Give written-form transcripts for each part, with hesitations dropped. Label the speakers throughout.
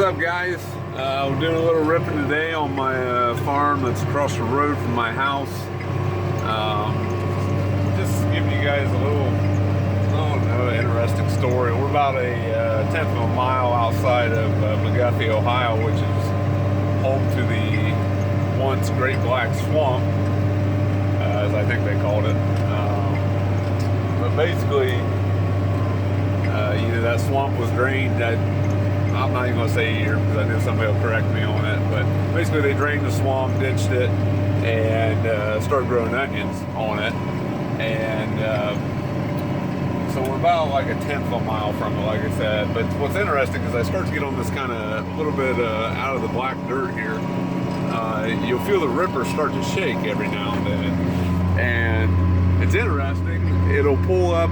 Speaker 1: up, guys? We're doing a little ripping today on my farm that's across the road from my house. Just giving you guys a little, I don't know, interesting story. We're about a tenth of a mile outside of McGuffey, Ohio, which is home to the once Great Black Swamp, as I think they called it. But basically, that swamp was drained. I'm not even going to say a year because I know somebody will correct me on it, but basically they drained the swamp, ditched it, and started growing onions on it. And so we're about like a tenth of a mile from it, like I said. But what's interesting is I start to get on this kind of a little bit out of the black dirt here. You'll feel the ripper start to shake every now and then. And it's interesting. It'll pull up,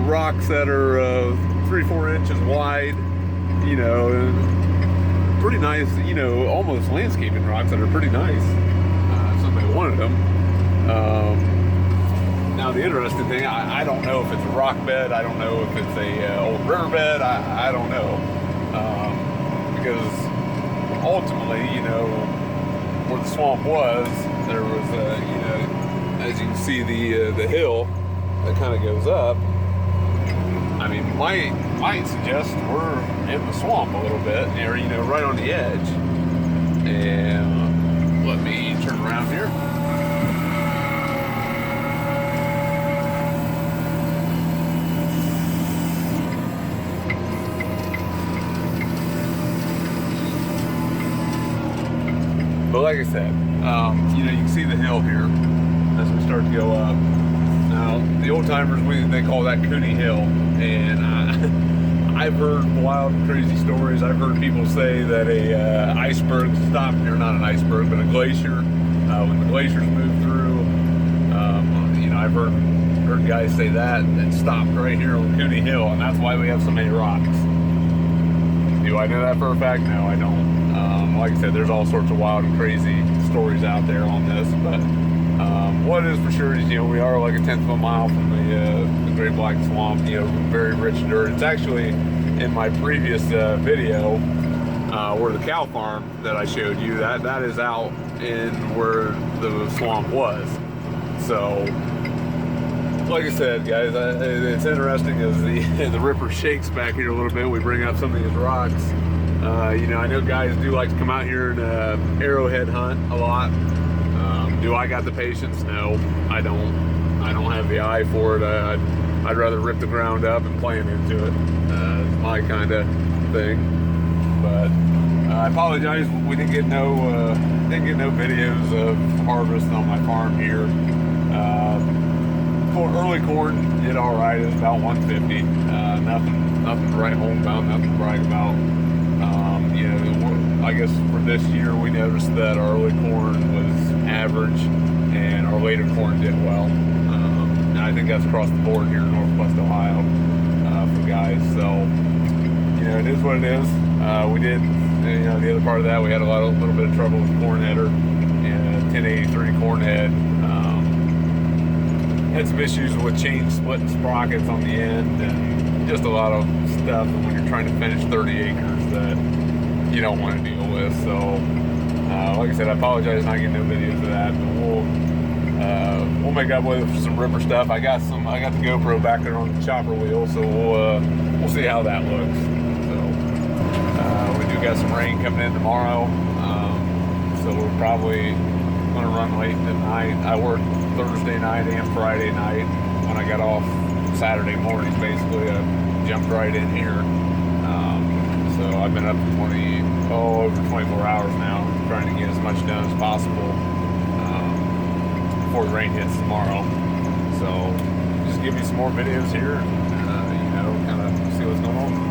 Speaker 1: rocks that are 3-4 inches wide, pretty nice, almost landscaping rocks that are pretty nice. Somebody wanted them. Now the interesting thing, I don't know if it's a rock bed, I don't know if it's a old riverbed, I don't know. Because ultimately, where the swamp was, there was, as you can see the hill that kind of goes up. I mean, might suggest we're in the swamp a little bit, or right on the edge. And let me turn around here. But like I said, you can see the hill here as we start to go up. Now, the old timers, they call that Cooney Hill, and I've heard wild and crazy stories. I've heard people say that a iceberg stopped, or not an iceberg, but a glacier, when the glaciers moved through, I've heard guys say that it stopped right here on Cooney Hill, and that's why we have so many rocks. Do I know that for a fact? No, I don't. Like I said, there's all sorts of wild and crazy stories out there on this, but what is for sure is, we are like a tenth of a mile from the Great Black Swamp, very rich dirt. It's actually in my previous video where the cow farm that I showed you, that is out in where the swamp was. So, like I said, guys, it's interesting as the ripper shakes back here a little bit. We bring up some of these rocks. I know guys do like to come out here and arrowhead hunt a lot. Do I got the patience? No, I don't. I don't have the eye for it. I'd rather rip the ground up and plant into it. It's my kind of thing. But I apologize. We didn't get no videos of harvest on my farm here. For early corn did all right. It was about 150. Nothing to write home about. Nothing to brag about. I guess for this year we noticed that our early corn was average and our later corn did well. And I think that's across the board here in Northwest Ohio for guys. So, it is what it is. We did, the other part of that, we had a little bit of trouble with corn header and 1083 corn head. Had some issues with chain splitting sprockets on the end and just a lot of stuff when you're trying to finish 30 acres that you don't want to deal with. So like I said, I apologize not getting no videos of that, but we'll make up with some ripper stuff. I got the GoPro back there on the chopper wheel, so we'll see how that looks. So we do got some rain coming in tomorrow, so we're probably going to run late tonight. I worked Thursday night and Friday night. When I got off Saturday mornings, basically I jumped right in here. So I've been up over 24 hours now, trying to get as much done as possible before the rain hits tomorrow. So just give you some more videos here, and kind of see what's going on.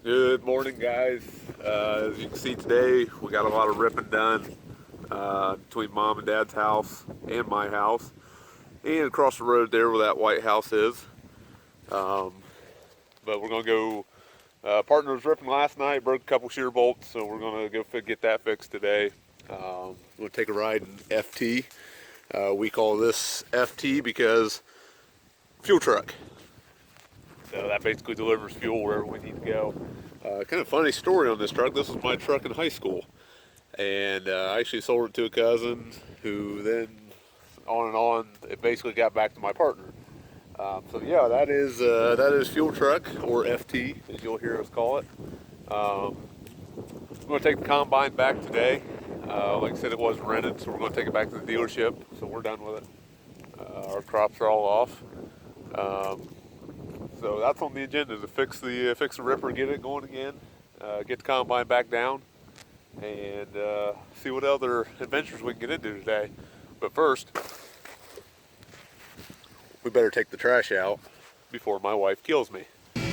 Speaker 1: Good morning, guys. As you can see today, we got a lot of ripping done between Mom and Dad's house and my house, and across the road there where that white house is. But we're gonna go Partner was ripping last night, broke a couple shear bolts, so we're gonna go get that fixed today. We're gonna take a ride in FT. We call this FT because fuel truck. So that basically delivers fuel wherever we need to go. Kind of funny story on this truck. This was my truck in high school, and I actually sold it to a cousin who then, on and on, it basically got back to my partner. So yeah, that is fuel truck, or FT as you'll hear us call it. I'm going to take the combine back today. Like I said, it was rented, so we're going to take it back to the dealership. So we're done with it. Our crops are all off. So that's on the agenda, to fix the ripper, get it going again, get the combine back down, and see what other adventures we can get into today. But first, we better take the trash out before my wife kills me.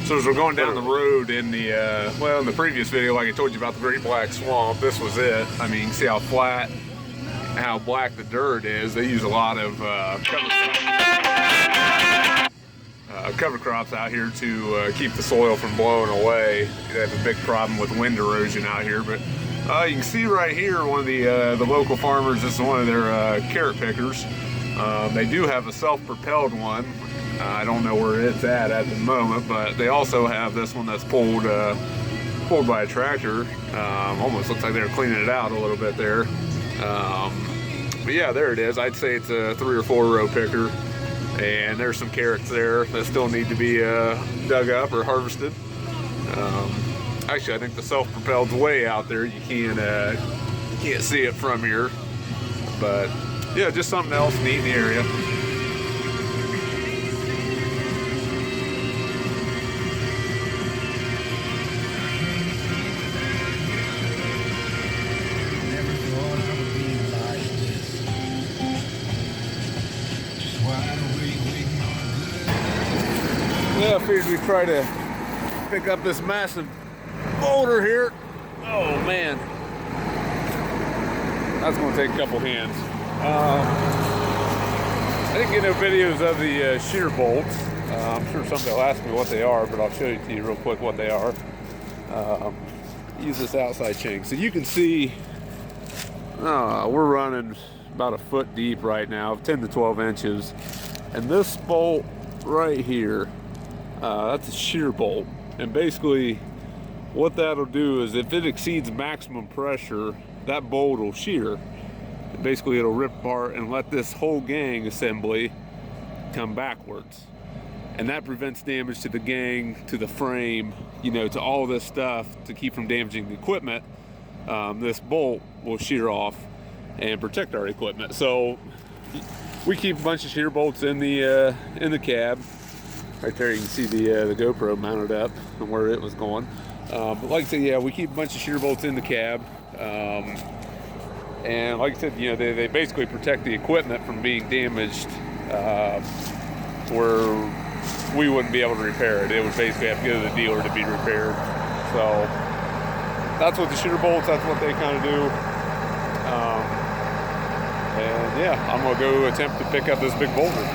Speaker 1: So as we're going down the road in the, in the previous video, like I told you about the Great Black Swamp, this was it. I mean, you can see how flat and how black the dirt is. They use a lot of cover crops out here to keep the soil from blowing away. They have a big problem with wind erosion out here, but you can see right here one of the local farmers, this is one of their carrot pickers. They do have a self-propelled one. I don't know where it's at the moment, but they also have this one that's pulled by a tractor. Almost looks like they're cleaning it out a little bit there. But yeah, there it is. I'd say it's a 3 or 4 row picker, and there's some carrots there that still need to be dug up or harvested. Actually, I think the self-propelled's way out there. You can't see it from here, but yeah, just something else neat in the area. Yeah, I figured we'd try to pick up this massive boulder here. Oh man, that's going to take a couple hands. I didn't get no videos of the shear bolts. I'm sure somebody will ask me what they are, but I'll show you to you real quick what they are. Use this outside chain. So you can see we're running about a foot deep right now, 10 to 12 inches. And this bolt right here, that's a shear bolt. And basically what that'll do is if it exceeds maximum pressure, that bolt will shear. Basically it'll rip apart and let this whole gang assembly come backwards, and that prevents damage to the gang, to the frame, to all this stuff, to keep from damaging the equipment. This bolt will shear off and protect our equipment. So we keep a bunch of shear bolts in the cab. Right there you can see the GoPro mounted up and where it was going. But like I said, yeah, we keep a bunch of shear bolts in the cab. And like I said, they basically protect the equipment from being damaged where we wouldn't be able to repair it. It would basically have to go to the dealer to be repaired. So that's what the shear bolts, that's what they kind of do. And yeah, I'm going to go attempt to pick up this big boulder.